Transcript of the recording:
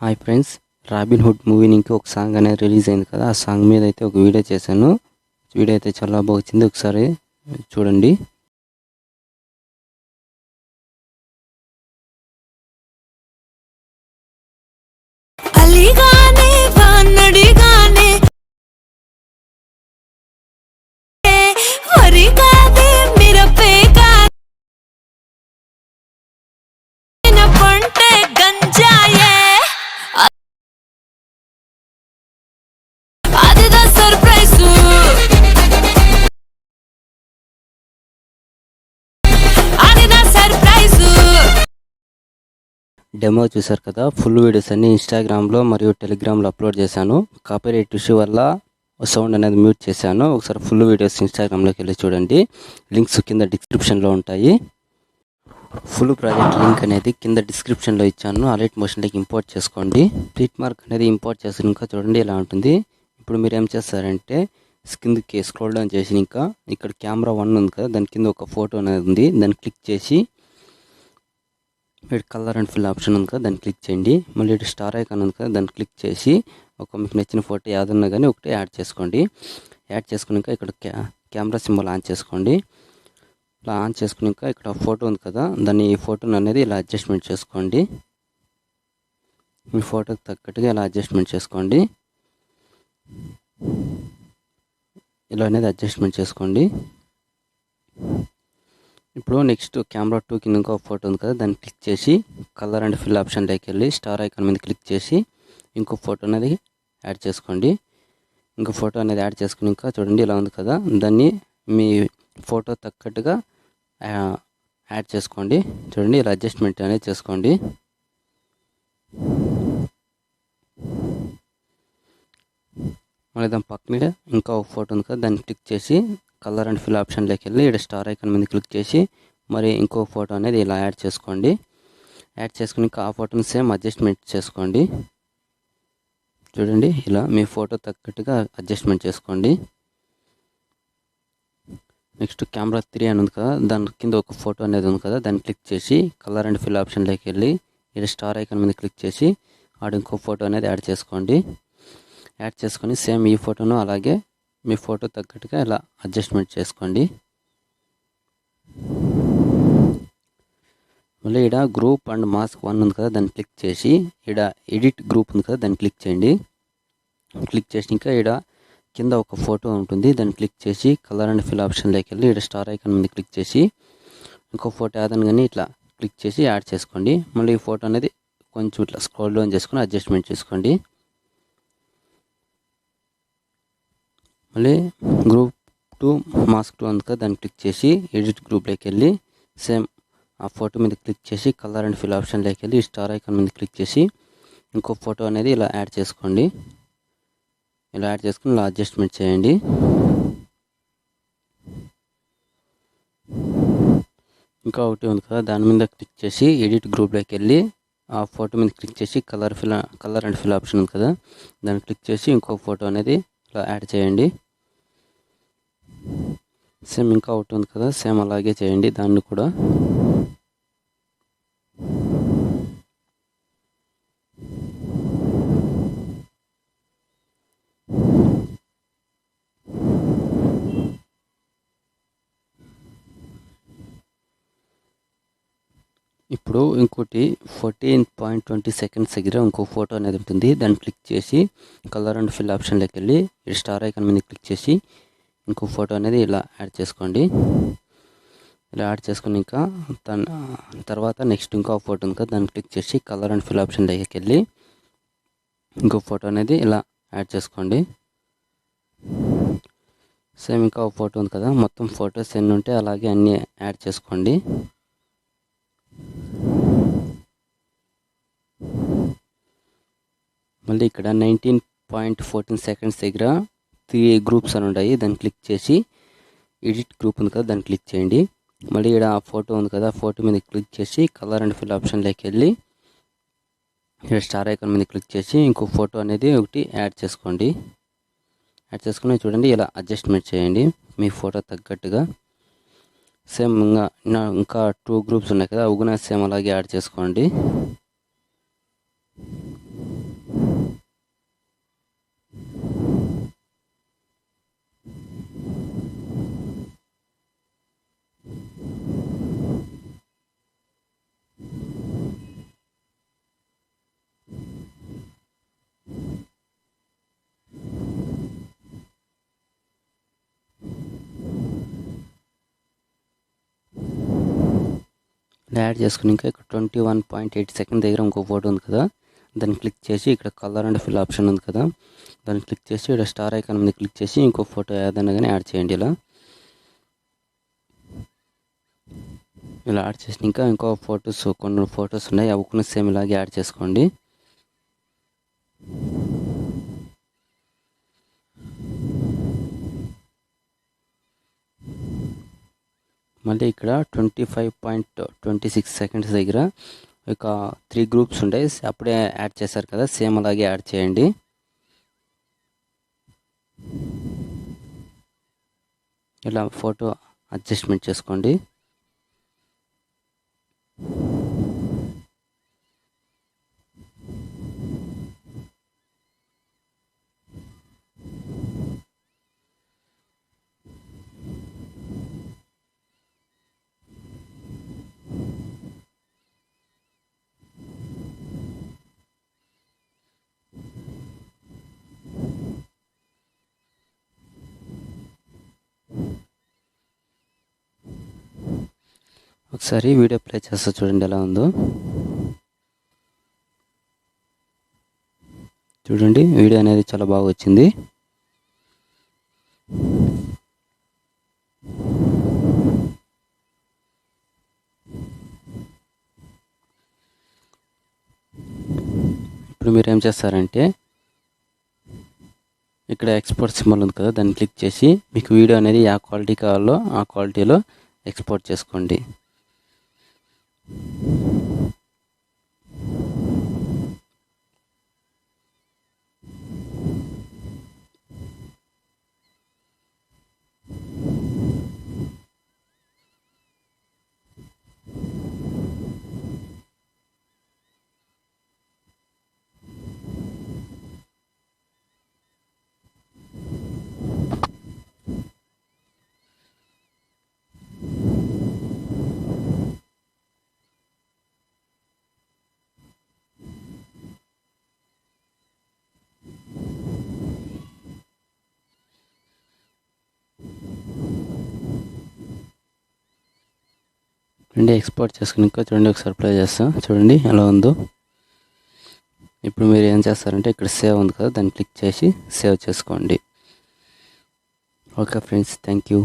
Hi friends, robin hood movie నుంచి ఒక song అనేది రిలీజ్ అయింది కదా. ఆ సాంగ్ మీద అయితే ఒక వీడియో చేశాను. వీడియో అయితే చాలా బాగా వచ్చింది, ఒకసారి చూడండి. అలిగానే వానడిగానే వరిగానే మిరపే కాన పంటే గంజాయే అదిదా సర్ప్రైజ్ అదిదా సర్ప్రైజ్. డెమో చూసారు కదా. ఫుల్ వీడియోస్ అన్ని ఇన్స్టాగ్రామ్లో మరియు టెలిగ్రామ్లో అప్లోడ్ చేశాను. కాపీరైట్ ఇష్యూ వల్ల సౌండ్ అనేది మ్యూట్ చేశాను. ఒకసారి ఫుల్ వీడియోస్ ఇన్స్టాగ్రామ్లోకి వెళ్ళి చూడండి. లింక్స్ కింద డిస్క్రిప్షన్లో ఉంటాయి. ఫుల్ ప్రాజెక్ట్ లింక్ అనేది కింద డిస్క్రిప్షన్లో ఇచ్చాను. అలైట్ మోషన్లోకి ఇంపోర్ట్ చేసుకోండి. ప్లీట్ మార్క్ అనేది ఇంపోర్ట్ చేసి ఇంకా చూడండి ఇలా ఉంటుంది. ఇప్పుడు మీరు ఏం చేస్తారంటే కిందకి స్క్రోల్ డౌన్ చేసి ఇంకా ఇక్కడ కెమెరా 1 ఉంది కదా, దాని కింద ఒక ఫోటో అనేది ఉంది. దాన్ని క్లిక్ చేసి కలర్ అండ్ ఫిల్ ఆప్షన్ ఉంది కదా, దాన్ని క్లిక్ చేయండి. మళ్ళీ ఇటు స్టార్ ఐకాన్ ఉంది కదా, దాన్ని క్లిక్ చేసి మీకు నచ్చిన ఫోటో ఏదన్నా కానీ ఒకటి యాడ్ చేసుకోండి. యాడ్ చేసుకున్నాక ఇక్కడ కెమెరా సింబల్ ఆన్ చేసుకోండి. ఇలా ఆన్ చేసుకున్నాక ఇక్కడ ఫోటో ఉంది కదా, దాన్ని ఈ ఫోటోని అనేది ఇలా అడ్జస్ట్మెంట్ చేసుకోండి. మీ ఫోటోకి తగ్గట్టుగా ఇలా అడ్జస్ట్మెంట్ చేసుకోండి. ఇలా అనేది అడ్జస్ట్మెంట్ చేసుకోండి. ఇప్పుడు నెక్స్ట్ కెమెరా 2 కింద ఇంకో ఫోటో ఉంది కదా, దాన్ని క్లిక్ చేసి కలర్ అండ్ ఫిల్ ఆప్షన్లోకి వెళ్ళి స్టార్ ఐకాన్ మీద క్లిక్ చేసి ఇంకో ఫోటో అనేది యాడ్ చేసుకోండి. ఇంకో ఫోటో అనేది యాడ్ చేసుకుని ఇంకా చూడండి ఇలా ఉంది కదా, దాన్ని మీ ఫోటో తగ్గట్టుగా యాడ్ చేసుకోండి. చూడండి ఇలా అడ్జస్ట్మెంట్ అనేది చేసుకోండి. మళ్ళీ దాని పక్క మీద ఇంకా ఒక ఫోటో ఉంది కదా, దాన్ని క్లిక్ చేసి కలర్ అండ్ ఫిల్ ఆప్షన్లోకి వెళ్ళి ఇక్కడ స్టార్ ఐకాన్ మీద క్లిక్ చేసి మరి ఇంకో ఫోటో అనేది ఇలా యాడ్ చేసుకోండి. యాడ్ చేసుకుని ఇంకా ఆ ఫోటోని సేమ్ అడ్జస్ట్మెంట్ చేసుకోండి. చూడండి ఇలా మీ ఫోటో తగ్గట్టుగా అడ్జస్ట్మెంట్ చేసుకోండి. నెక్స్ట్ కెమెరా 3 అని ఉంది కదా, దాని కింద ఒక ఫోటో అనేది ఉంది కదా, దాన్ని క్లిక్ చేసి కలర్ అండ్ ఫిల్ ఆప్షన్లోకి వెళ్ళి ఇక్కడ స్టార్ ఐకాన్ మీద క్లిక్ చేసి ఆడ ఇంకో ఫోటో అనేది యాడ్ చేసుకోండి. యాడ్ చేసుకొని సేమ్ ఈ ఫోటోను అలాగే మీ ఫోటో తగ్గట్టుగా ఇలా అడ్జస్ట్మెంట్ చేసుకోండి. మళ్ళీ ఇక్కడ గ్రూప్ అండ్ మాస్క్ 1 ఉంది కదా, దాన్ని క్లిక్ చేసి ఇక్కడ ఎడిట్ గ్రూప్ ఉంది కదా, దాన్ని క్లిక్ చేయండి. క్లిక్ చేసి ఇంకా ఇక్కడ కింద ఒక ఫోటో ఉంటుంది, దాన్ని క్లిక్ చేసి కలర్ అండ్ ఫిల్ ఆప్షన్లోకి వెళ్ళి ఇక్కడ స్టార్ ఐకాన్ మీద క్లిక్ చేసి ఇంకో ఫోటో ఏదైనా కానీ ఇట్లా క్లిక్ చేసి యాడ్ చేసుకోండి. మళ్ళీ ఈ ఫోటో అనేది కొంచెం ఇట్లా స్క్రోల్ డౌన్ చేసుకొని అడ్జస్ట్మెంట్ చేసుకోండి. మళ్ళీ గ్రూప్ 2 మాస్క్ 2 ఉంది కదా, దాన్ని క్లిక్ చేసి ఎడిట్ గ్రూప్లోకి వెళ్ళి సేమ్ ఆ ఫోటో మీద క్లిక్ చేసి కలర్ అండ్ ఫిల్ ఆప్షన్లోకి వెళ్ళి స్టార్ ఐకాన్ మీద క్లిక్ చేసి ఇంకో ఫోటో అనేది ఇలా యాడ్ చేసుకోండి. ఇలా యాడ్ చేసుకుని ఇలా అడ్జస్ట్మెంట్ చేయండి. ఇంకా ఒకటి ఉంది కదా, దాని మీద క్లిక్ చేసి ఎడిట్ గ్రూప్లోకి వెళ్ళి ఆ ఫోటో మీద క్లిక్ చేసి కలర్ అండ్ ఫిల్ ఆప్షన్ ఉంది కదా, దాన్ని క్లిక్ చేసి ఇంకో ఫోటో అనేది ఇలా యాడ్ చేయండి. సేమ్ ఇంకా ఒకటి ఉంది కదా, సేమ్ అలాగే చేయండి దాన్ని కూడా. ఇప్పుడు ఇంకోటి 14.20 సెకండ్స్ దగ్గర ఇంకో ఫోటో అనేది ఉంటుంది, దాన్ని క్లిక్ చేసి కలర్ అండ్ ఫిల్ ఆప్షన్లోకి వెళ్ళి స్టార్ ఐకాన్ మీద క్లిక్ చేసి ఇంకో ఫోటో అనేది ఇలా యాడ్ చేసుకోండి. ఇలా యాడ్ చేసుకుని ఇంకా తర్వాత నెక్స్ట్ ఇంకో ఫోటో ఉంది కదా, దాన్ని క్లిక్ చేసి కలర్ అండ్ ఫిల్ ఆప్షన్లోకి వెళ్ళి ఇంకో ఫోటో అనేది ఇలా యాడ్ చేసుకోండి. సేమ్ ఇంకా ఒక ఫోటో ఉంది కదా, మొత్తం ఫొటోస్ ఎన్ని ఉంటే అలాగే అన్నీ యాడ్ చేసుకోండి. మళ్ళీ ఇక్కడ 19.14 సెకండ్స్ దగ్గర 3 గ్రూప్స్ అని ఉంటాయి, దాన్ని క్లిక్ చేసి ఎడిట్ గ్రూప్ ఉంది కదా, దాన్ని క్లిక్ చేయండి. మళ్ళీ ఇక్కడ ఆ ఫోటో ఉంది కదా, ఫోటో మీద క్లిక్ చేసి కలర్ అండ్ ఫిల్ ఆప్షన్లోకి వెళ్ళి ఇక్కడ స్టార్ ఐకాన్ మీద క్లిక్ చేసి ఇంకో ఫోటో అనేది ఒకటి యాడ్ చేసుకోండి. యాడ్ చేసుకుని చూడండి ఇలా అడ్జస్ట్మెంట్ చేయండి మీ ఫోటో తగ్గట్టుగా. సేమ్ ఇంకా 2 గ్రూప్స్ ఉన్నాయి కదా, అవి కూడా సేమ్ అలాగే యాడ్ చేసుకోండి. ఇలా యాడ్ చేసుకున్నాక ఇక్కడ 21.8 సెకండ్ దగ్గర ఇంకో ఫోటో ఉంది కదా, దాన్ని క్లిక్ చేసి ఇక్కడ కలర్ అండ్ ఫిల్ ఆప్షన్ ఉంది కదా, దాన్ని క్లిక్ చేసి ఇక్కడ స్టార్ ఐకాన్ మీద క్లిక్ చేసి ఇంకో ఫోటో ఏదైనా కానీ యాడ్ చేయండి. ఇలా యాడ్ చేసినాక ఇంకో కొన్ని ఫొటోస్ ఉన్నాయి, అవి కూడా సేమ్ ఇలాగే యాడ్ చేసుకోండి. మళ్ళీ ఇక్కడ 25.26 సెకండ్స్ దగ్గర ఒక 3 గ్రూప్స్ ఉంటాయి, అప్పుడే యాడ్ చేశారు కదా, సేమ్ అలాగే యాడ్ చేయండి. ఇలా ఫోటో అడ్జస్ట్మెంట్ చేసుకోండి. ఒకసారి వీడియో ప్లే చేస్తా చూడండి ఎలా ఉందో. చూడండి వీడియో అనేది చాలా బాగా వచ్చింది. ఇప్పుడు మీరు ఏం చేస్తారంటే ఇక్కడ ఎక్స్పోర్ట్ సింబల్ ఉంది కదా, దాన్ని క్లిక్ చేసి మీకు వీడియో అనేది ఏ క్వాలిటీ కావాలో ఆ క్వాలిటీలో ఎక్స్పోర్ట్ చేసుకోండి. చూడండి ఎక్స్పోర్ట్ చేసుకున్నాక చూడండి ఒకసారి ప్లే చేస్తా చూడండి ఎలా ఉందో. ఇప్పుడు మీరు ఏం చేస్తారంటే ఇక్కడ సేవ్ ఉంది కదా, దాన్ని క్లిక్ చేసి సేవ్ చేసుకోండి. Okay friends, thank you.